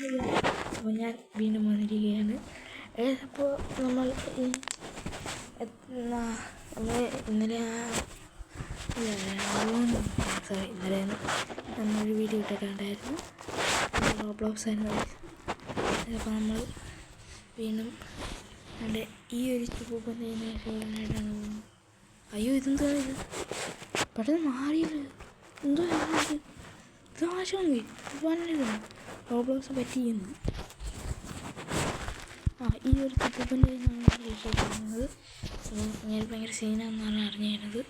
അപ്പോൾ ഞാൻ വീണ്ടും വന്നിരിക്കുകയാണ്. അപ്പോൾ നമ്മൾ ഇന്നലെ നമ്മളൊരു വീഡിയോ ഇട്ടിട്ടുണ്ടായിരുന്നു. റോബ്ലോക്സ് ആയിരുന്നു. അപ്പോൾ നമ്മൾ വീണ്ടും എൻ്റെ ഈ ഒരു ഷോയിനായിട്ടാണ് പോകുന്നത്. അയ്യോ ഇതെന്താ ഇത് പെട്ടെന്ന് മാറിയത് എന്തോ ഇത് ആശങ്കി പറഞ്ഞിരുന്നു റോബ്ലോക്സ് പറ്റിയെന്ന്. ഈ ഒരു ചിപ്പൂപ്പൻ്റെ നിന്നാണ് രക്ഷപ്പെടുന്നത്. ഞാൻ ഭയങ്കര സീനാണെന്നാണ് അറിഞ്ഞിരുന്നത്.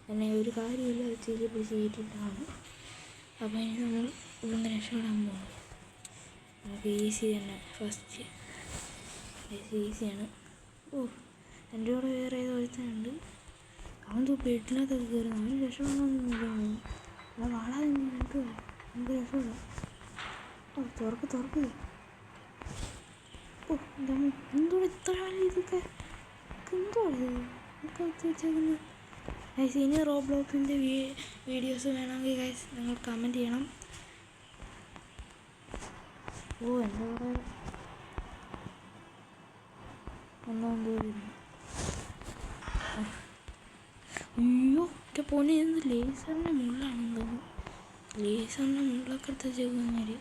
എന്നെ ഒരു കാര്യമില്ല അത് ചെറിയ പിടിച്ച് കയറ്റിയിട്ടാണ്. അപ്പോൾ ഇനി നമ്മൾ ഇവിടുന്ന് രക്ഷപ്പെടാൻ പോകുന്നു. നമുക്ക് ഈസി തന്നെ ഫസ്റ്റ് ഈസിയാണ്. എൻ്റെ കൂടെ വേറെ ഏതോ ഒരുത്തനുണ്ട്. അവൻ ബെഡിനകത്തൊക്കെ കയറുന്നു. അവന് രക്ഷപ്പെടണമെന്നില്ല. അവൻ വാളാതെ നിനക്ക് നമുക്ക് രക്ഷപ്പെടാം. തുറക്ക് എന്തോ ഇത്ര ഇതൊക്കെ എന്തോ വെച്ചേക്കുന്നത്. ഗൈസ് ഇനി റോബ്ലോക്സിൻ്റെ വീഡിയോസ് വേണമെങ്കിൽ ഗൈസ് നിങ്ങൾ കമൻറ്റ് ചെയ്യണം. എന്താ പറയുക ഒന്നെന്തോ അയ്യോ എൻ്റെ പൊന്നെ എന്ത് ലേസറിൻ്റെ മുള്ളാണെന്ന് തോന്നുന്നു. ലേസറിൻ്റെ മുള്ളൊക്കെ എടുത്ത് വെച്ചേക്കുന്നവര്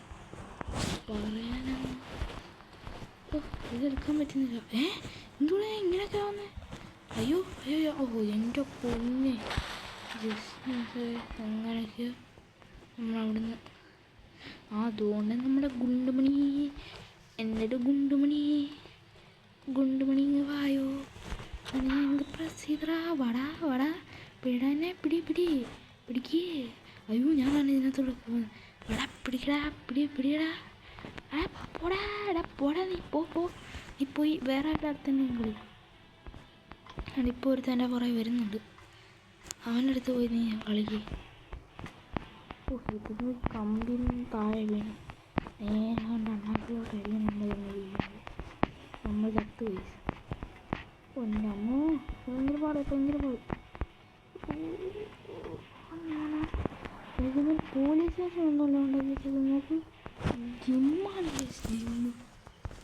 പറയാനാണ്. ഇതെടുക്കാൻ പറ്റുന്നില്ല. എന്തുകൂടെ ഇങ്ങനെയൊക്കെ വന്നേ. അയ്യോ എൻ്റെ പൊന്നെ അങ്ങനെയൊക്കെ നമ്മളവിടുന്ന് അതുകൊണ്ട് നമ്മുടെ ഗുണ്ടുമണി എന്നിട്ട് ഗുണ്ടുമണി വായോ ഞങ്ങൾക്ക് പ്രസിദ്ധ വടാ പിടനെ പിടിക്കേ. അയ്യോ ഞാനാണ് ഇതിനകത്തോടെ പോകുന്നത്. വടാ പിടിക്കടാ പോടാ നീ പോയി വേറെ തന്നെ കളി. അതിപ്പോൾ ഒരു തന്നെ കുറേ വരുന്നുണ്ട്. അവൻ്റെ അടുത്ത് പോയി നീ കളിക്ക്. ഇതിന് കമ്പിന് താഴെ വീണു. നേരെ അണ്ണാക്കിലോട്ട് അടിയുന്നുണ്ട്. നമ്മൾ ചത്തുപോയി. പൊന്നമ്മോ ഭയങ്കര പാട്. ഇതിന് പോലീസ് സ്റ്റേഷൻ ഒന്നുമല്ല ഉണ്ടാക്കിയത്. നോക്ക് ജിമ്മാണ്.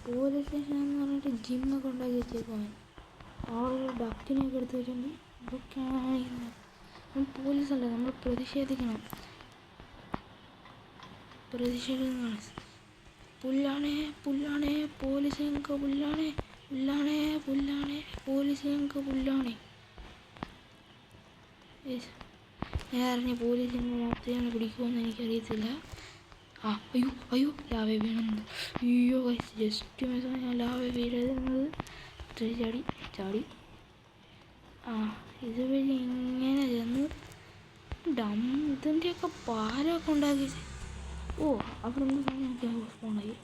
പോലീസ് സ്റ്റേഷൻ എന്ന് പറഞ്ഞിട്ട് ജിമ്മൊക്കെ ഉണ്ടാക്കി വെച്ചേക്കാൻ ആളൊരു ഡക്കിനെയൊക്കെ എടുത്ത് വെച്ചിട്ടുണ്ട്. ഇതൊക്കെയാണ് പോലീസല്ല. നമ്മൾ പ്രതിഷേധിക്കണം. പുല്ലാണേ പോലീസ് ഞങ്ങൾക്ക് പുല്ലാണേ പോലീസ് ഞങ്ങൾക്ക് പുല്ലാണേ. ഞാൻ അറിഞ്ഞ പോലീസിനെ രാത്രിയാണ് പിടിക്കുമെന്ന് എനിക്കറിയത്തില്ല. അയ്യോ ലാവേ വീണെന്ന്. അയ്യോ ജസ്റ്റ് മിസ്സാണ് ഞാൻ ലാവേ വീഴുന്നത്. ചാടി ഇതുവഴി ഇങ്ങനെ ചെന്ന് ഇതിൻ്റെയൊക്കെ പാലമൊക്കെ ഉണ്ടാക്കി. അവിടെ നിന്ന് നോക്കിയാൽ ഫോണായി.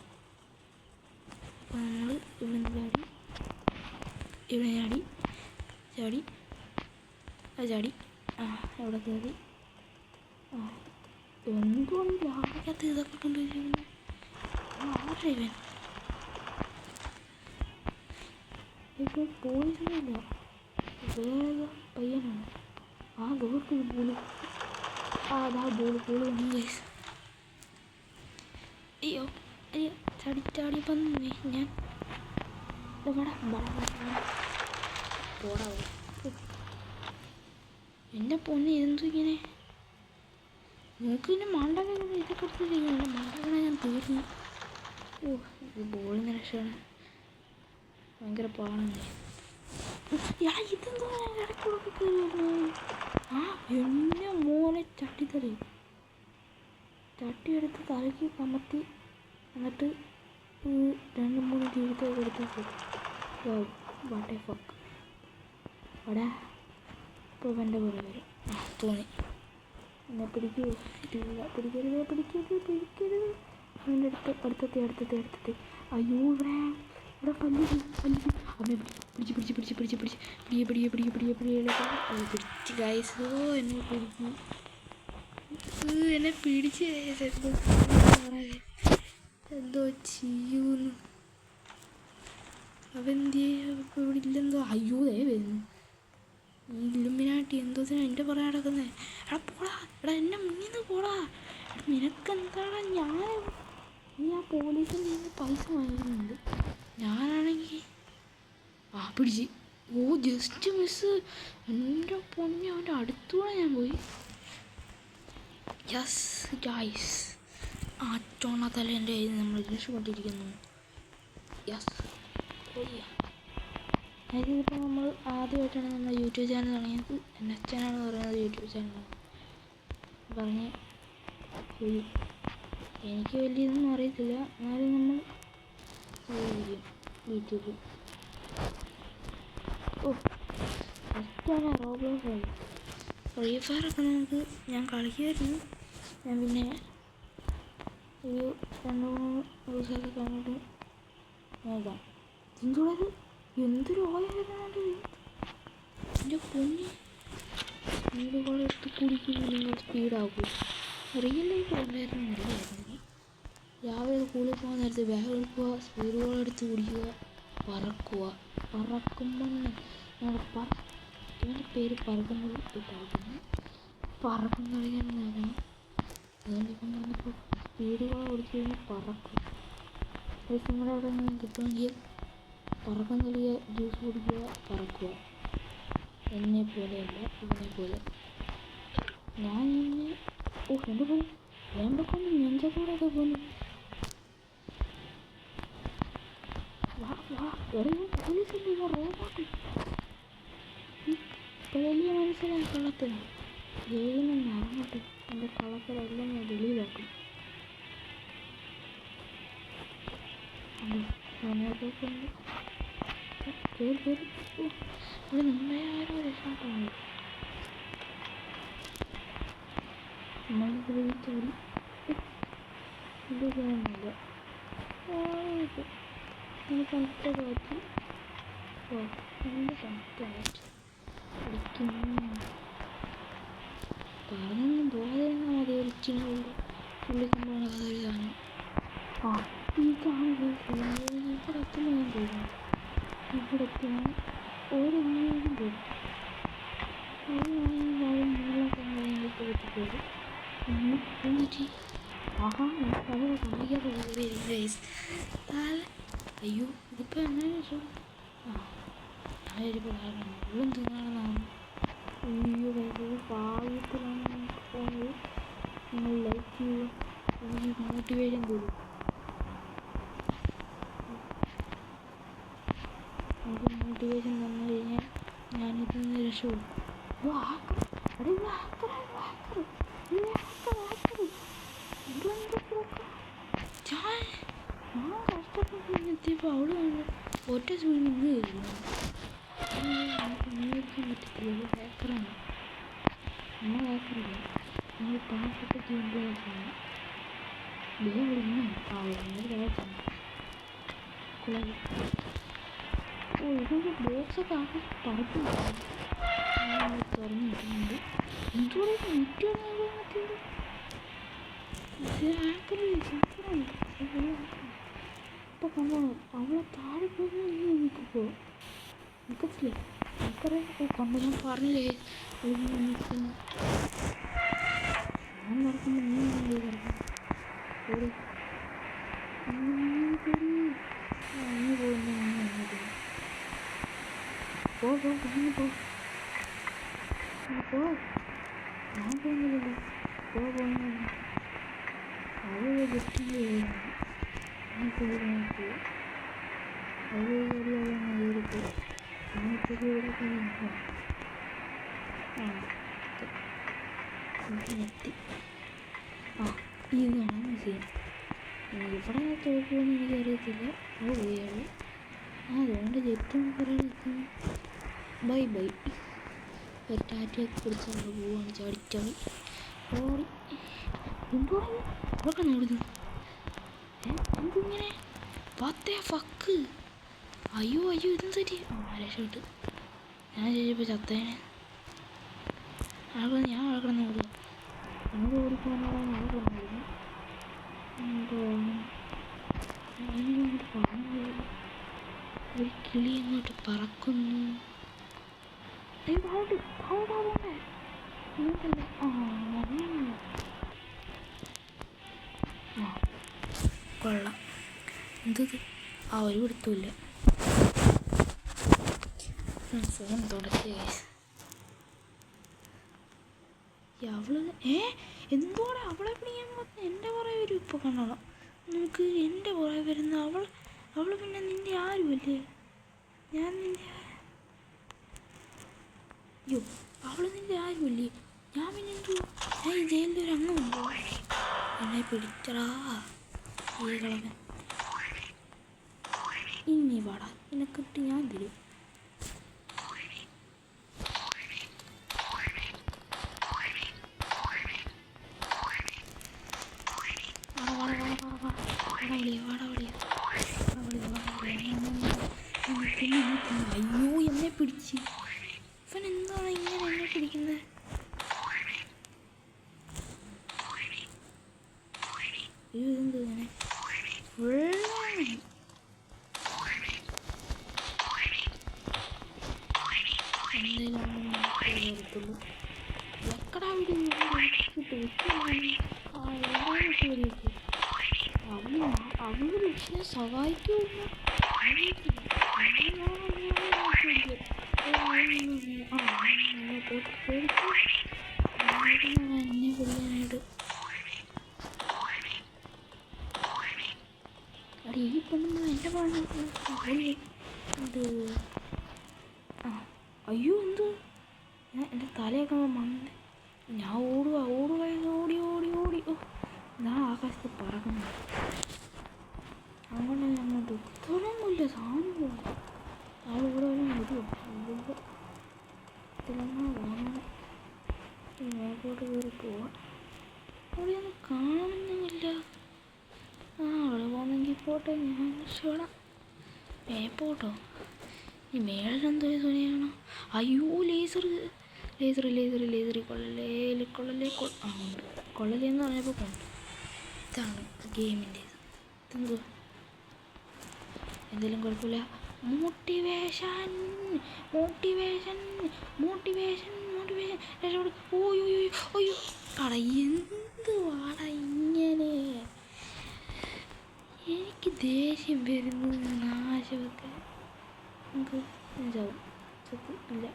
അപ്പോൾ നമ്മൾ ഇവിടെ ചാടി അവിടെ കയറി. എന്തുകൊണ്ട് ലാഭക്കകത്ത് ഇതൊക്കെ കൊണ്ടുവച്ചിരിക്കുന്നത്? ആരുടെ ഇവൻ പോലീസൊന്നുമില്ല, വേറെ പയ്യനാണ്. ദോർക്ക് ബോള് അതാ ബോള് വന്നു ഗൈസ്. അയ്യോ ചാടി വന്നു ഞാൻ. പോടാ എൻ്റെ പൊന്നെ എന്തു ഇങ്ങനെ നോക്ക്. പിന്നെ മണ്ടകൾ ഇതൊക്കെ എടുത്ത് ചെയ്യും. എൻ്റെ മണ്ടകളെ ഞാൻ തീർന്നു. ഇത് ബോളിന് രക്ഷയാണ്. ഭയങ്കര പാടാണ്. ഇതെന്തോ ഇടയ്ക്കൂടൊക്കെ കയറി വരുന്നു. എൻ്റെ മോനെ ചട്ടിയെടുത്ത് തലയ്ക്ക് കമത്തി എന്നിട്ട് 2-3 ജീവിതമൊക്കെ എടുത്ത് വാട്ടേ ഫക്ക് വടാ. ഇപ്പോൾ എൻ്റെ പോലെ വരും തോന്നി. എന്നെ പിടിക്കരുത്. അവൻ്റെ അടുത്തെത്തി. അയ്യോ ഇവിടെ പല്ലിച്ച് അവനെ പിടിച്ച് ഗൈസ്. എന്നെ പിടിച്ച് എന്തോ ചെയ്യൂന്ന്. അവൻ്റെ ഇവിടെ ഇല്ലെന്തോ. അയ്യോ വരുന്നു ഈ ഇല്ലുമിനാട്ടി. എന്തോത്തിനാ എൻ്റെ പുറകെ നടക്കുന്നത്? പോടാ എന്നെ മുന്നിൽ നിന്ന് പോടാ. നിനക്കെന്താടാ? ഞാൻ ഈ ആ പോലീസിൻ്റെ നിന്ന് പൈസ വാങ്ങിക്കുന്നുണ്ട്. ഞാനാണെങ്കിൽ പിടിച്ച് ജസ്റ്റ് മിസ്. എൻ്റെ പൊന്നെ, അവൻ്റെ അടുത്തൂടെ ഞാൻ പോയി. യെസ് ഗൈസ്, ആ ചോണത്തല എൻ്റെ കയ്യിൽ നിന്ന് നമ്മൾ രക്ഷപ്പെട്ടിരിക്കുന്നു. യെസ്, ഇതിപ്പോൾ നമ്മൾ ആദ്യമായിട്ടാണ് നമ്മൾ യൂട്യൂബ് ചാനൽ തുടങ്ങിയത്. എൻ്റെ അച്ഛനാണ് പറയുന്നത് യൂട്യൂബ് ചാനൽ പറഞ്ഞ്. എനിക്ക് വലിയ ഇതൊന്നും അറിയത്തില്ല, എന്നാലും നമ്മൾ യൂട്യൂബിൽ ഫസ്റ്റാണ് റോബ്ലോക്സ് ആയി. ഫ്രീ ഫയറൊക്കെ നമുക്ക് ഞാൻ കളിക്കുമായിരുന്നു. ഞാൻ പിന്നെ ഒരു 2-3 ദിവസമൊക്കെ കഴിഞ്ഞിട്ട് നോക്കാം. ഇതിൻ്റെ എന്തൊരു ഓയായിരുന്നുണ്ട് എൻ്റെ പൊന്നി. സ്പീഡ് എടുത്ത് കുടിക്കുമ്പോൾ നിങ്ങൾ സ്പീഡാക്കും. റിയൽ ലൈഫ് ഉണ്ടായിരുന്നു നല്ലതായിരുന്നു. രാവിലെ സ്കൂളിൽ പോകാൻ നേരത്ത് ബാഗ് എടുക്കുക, സ്പീഡ് എടുത്ത് കുടിക്കുക, പറക്കുമ്പോൾ നമ്മൾ ഇവൻ്റെ പേര് പറക്കുന്നത് ഇട്ടായിരുന്നു. പറക്കം കളിക്കാൻ നോക്കണം. അതുകൊണ്ട് ഇപ്പം പറഞ്ഞപ്പോൾ സ്പീഡ് ഓടിച്ച് കഴിഞ്ഞാൽ പറക്കും. നിങ്ങളുടെ അവിടെ നിന്ന് കിട്ടുമെങ്കിൽ പറക്കം കളിക്കുക, ജ്യൂസ് കുടിക്കുക, പറക്കുക. എന്നെ പോലെയല്ല, ഇവനെ പോലെ. ഞാൻ ഇങ്ങനെ എൻ്റെ പോലെ വേമ്പൊക്കെ ഞൻ്റെ കൂടെയൊക്കെ പോന്നു. പോലീസല്ലേ റോബോട്ട്. വലിയ മനസ്സിലായി കള്ളത്തിന്. ജയിലിൽ നിന്ന് ഇറങ്ങട്ടെ, എൻ്റെ കള്ളത്തരെല്ലാം ഞാൻ വെളിയിലാക്കും. സമയത്തേക്കുണ്ട് ഇവിടെ നമ്മളെ ആരോ രക്ഷപ്പെട്ടാണ്. നമ്മൾ ചോടി ഇത് ചെയ്യുന്നില്ല. കണക്റ്റ് കാറ്റി കണക്റ്റായിട്ട് പറഞ്ഞൊന്നും പോകാതിരുന്നാൽ മതി. ഒരു ഇച്ചിനുള്ളിൽ കൊണ്ടുപോകണ കഥ ഇതാണ്. ഇതാണ് ഇവിടെ എത്തുമ്പോൾ ഞാൻ പോകുന്നു. ഇവിടെ എത്തുമ്പോൾ ഒരു മണിയും പോകും. ഒരു മണിയും കാര്യം മുകളിലൊക്കെ കിട്ടിപ്പോകും. എന്നിട്ട് വളരെ കാണിക്കാതെ അയ്യോ ഇതിപ്പോൾ എങ്ങനെ രക്ഷ ആയിരിക്കും ഉള്ളും തിന്നാണെന്നാണ്. അയ്യോ ഭാഗ്യത്തിലാണ് നമുക്ക് പോകുന്നത്. നിങ്ങൾ ലൈക്ക് ചെയ്യും, എനിക്ക് മോട്ടിവേഷൻ തരും. നമുക്ക് മോട്ടിവേഷൻ തന്നു കഴിഞ്ഞാൽ ഞാനിതിൽ നിന്ന് രക്ഷപ്പെടും. ഞാൻ കഷ്ടപ്പെട്ട് എത്തിയപ്പോൾ അവിടെ ഒറ്റ സ്പീഡിൽ നിന്ന് കഴിയുന്നു. നമുക്ക് അംഗീകരിക്കാൻ പറ്റത്തില്ല. ഹാക്കറാണ് നമ്മൾ. ഹാക്കറില്ല, നമ്മൾ പാവപ്പെട്ട എംപ്ലോയീസാണ്. ഇതൊക്കെ ബോക്സൊക്കെ ആക്കി പറക്കും തുറന്നു കിട്ടുന്നുണ്ട്. എന്തുകൂടെ നെറ്റ് ഇപ്പൊ കണ്ടോളൂ. അവളെ താഴെ പോയി നിൽക്കുമ്പോ നിൽക്കത്തില്ലേ നിൽക്കറേ കണ്ടു. ഞാൻ പറഞ്ഞില്ലേ ഞാൻ നടക്കുമ്പോൾ നീ കിടക്കും. ഓടി നീ പോകുന്ന പോ ഞാൻ പോകുന്നില്ലല്ലോ. പോകുന്നു അത് ജസ്റ്റ് ഞാൻ പോകുന്നു. അത് കയറിപ്പോ ഞാനിപ്പോൾ ഇവിടെ എത്തി. ഇതാണ് മെസ്സേജ്. ഇവിടെ തോക്കുമെന്ന് എനിക്കറിയത്തില്ല. പോയാൽ അതുകൊണ്ട് ജെറ്റും കുറേ നിൽക്കുന്നു. Bye bye. ഒരു ടാറ്റയൊക്കെ കുറിച്ച് നമ്മൾ പോവാണ്. ചാടിച്ചാടി ഓടി ഇതൊക്കെ നോടുന്നു. എന്തിങ്ങനെ ഫക്ക്. അയ്യോ ഇതും തെറ്റി. രക്ഷപ്പെട്ട്. ഞാൻ ചോദിച്ചപ്പോൾ ചത്തേനെ. ഞാൻ കിടന്ന് ഓടുക. എന്നോട് ഓടിപ്പോകാനുള്ള ഞാൻ കിടന്നു. അങ്ങോട്ട് പറഞ്ഞു. ഒരു കിളി അങ്ങോട്ട് പറക്കുന്നു. കൊള്ളാം. എന്തത് ഒരു പിടുത്തമില്ല. ഫോൺ തുടച്ച് അവള് എന്തോടെ അവളെ പിടിക്കാൻ പോകുന്ന എൻ്റെ പുറകെ വരും. ഇപ്പോൾ കാണണം നമുക്ക് എൻ്റെ പുറകെ വരുന്ന അവൾ പിന്നെ നിൻ്റെ ആരുമല്ലേ? ഞാൻ നിൻ്റെ അവൾ നിൻ്റെ ആരുമല്ലേ? ഞാൻ പിന്നെ എന്തോ ഞാൻ ഈ ജയിലിൽ ഒരു അംഗമുണ്ടോ? എന്നെ പിടിച്ചടാ ഈ കളവൻ. ഇനി വാടാ, നിനക്കിട്ട് ഞാൻ തരും. അയ്യോ എന്നെ പിടിച്ച്. ഇവൻ എന്താണ് ഇങ്ങനെ എന്നെ പിടിക്കുന്നത്? ഇതെന്ത് ഇങ്ങനെ എന്തേലും എക്കടാ അവള് പക്ഷേ സഹായിക്കൂല്ല. എന്നെ പിടിക്കാനായിട്ട് ഈ പെണ്ണുമ്പോൾ എൻ്റെ ഇത് അയ്യോ എന്തോ ഞാൻ എൻ്റെ തലയൊക്കെ മന്ത്. ഞാൻ ഓടി ഓടി ഓടി ഞാൻ ആകാശത്ത് പറക്കുന്നു. അങ്ങനെ അങ്ങോട്ട് ഇത്രയൊന്നുമില്ല സാധനം. ഇവിടെ വരെ വരുമോ? ഇതിലൊന്നും വാങ്ങണം. മേപ്പോട്ട് കയറി പോവാം. അവിടെയൊന്നും കാണുന്നുമില്ല. അവിടെ പോകുന്നെങ്കിൽ പോട്ടെ. ഞാൻ രക്ഷപ്പെടാം. മേപ്പോട്ടോ ഈ മേളിലെന്തോ തുണിയാണോ? അയ്യോ ലേസർ കൊള്ളലേ ഉണ്ട്. കൊള്ളലേ എന്ന് പറഞ്ഞപ്പോൾ കൊണ്ട് ഇതാണ് ഗെയിമിൻ്റെ ഇത്. ഇതെന്തോ എന്തെങ്കിലും കുഴപ്പമില്ല. മോട്ടിവേഷൻ ഓയോ അടാ എന്തുവാടാ ഇങ്ങനെ? എനിക്ക് ദേഷ്യം വരുന്നു. നാശമൊക്കെ നമുക്ക് ചാവും. ചത്തില്ല.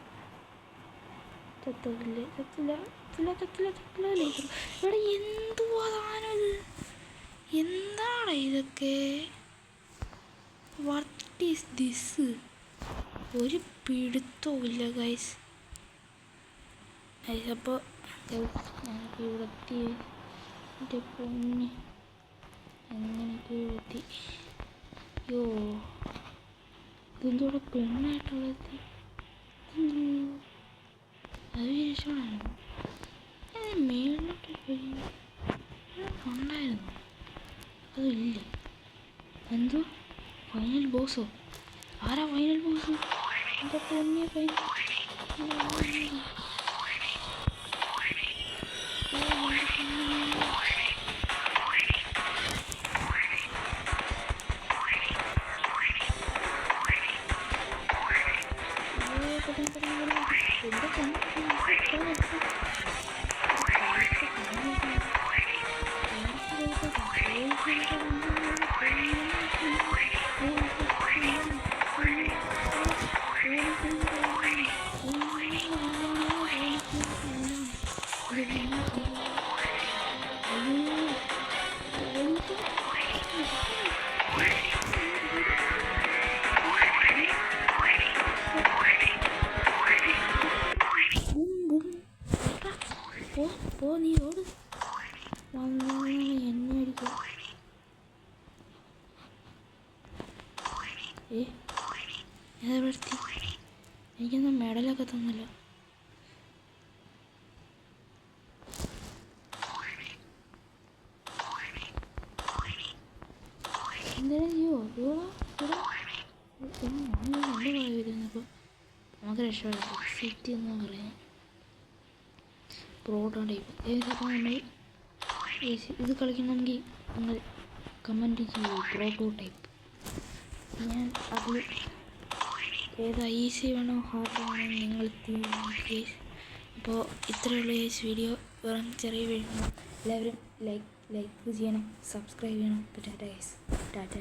ഇവിടെ എന്തുവാ സാധനം ഇത്? എന്താണ് ഇതൊക്കെ? What is this? ഒരു പിടുത്തവും ഇല്ല ഗൈസ്. അപ്പോൾ ഞാനൊക്കെ ഇവിടെ എത്തി. എൻ്റെ പൊന്നി എങ്ങനെയൊക്കെ എത്തി. ഇതെന്തോടെ പെണ്ണായിട്ടുള്ളെത്തി. അത് വിരിച്ചോടാണ് മേളിലോട്ട് ഉണ്ടായിരുന്നു. അതില്ലേ എന്തോ ഫൈനൽ ബോസോ? ആരാ ഫൈനൽ ബോസ്? എൻ്റെ പൊന്നിയെ ഫൈനൽ നീ ഓട്. എന്നെ അടിക്കും. ഏതെടുത്തി? എനിക്കൊന്നും മെഡലൊക്കെ തന്നില്ല. എന്തായാലും വരുന്നപ്പോൾ നമുക്ക് രക്ഷപ്പെടാം. സിറ്റി എന്ന് പറയാം പ്രോട്ടോ ടൈപ്പ്. ഏതപ്പോൾ നമ്മൾ ഇത് കളിക്കണമെങ്കിൽ നിങ്ങൾ കമൻറ്റ് ചെയ്യൂ പ്രോട്ടോ ടൈപ്പ്. ഞാൻ അതിൽ ഏതാ ഈസി വേണോ ഹാർഡ് വേണോ നിങ്ങൾ തീരുമാനിക്കുക. അപ്പോൾ ഇത്രയുള്ള വീഡിയോ വെറും ചെറിയ വീഡിയോ. എല്ലാവരും ലൈക്ക് ലൈക്ക് ചെയ്യണം, സബ്സ്ക്രൈബ് ചെയ്യണം. ടാറ്റ ഗൈസ്, ടാറ്റ.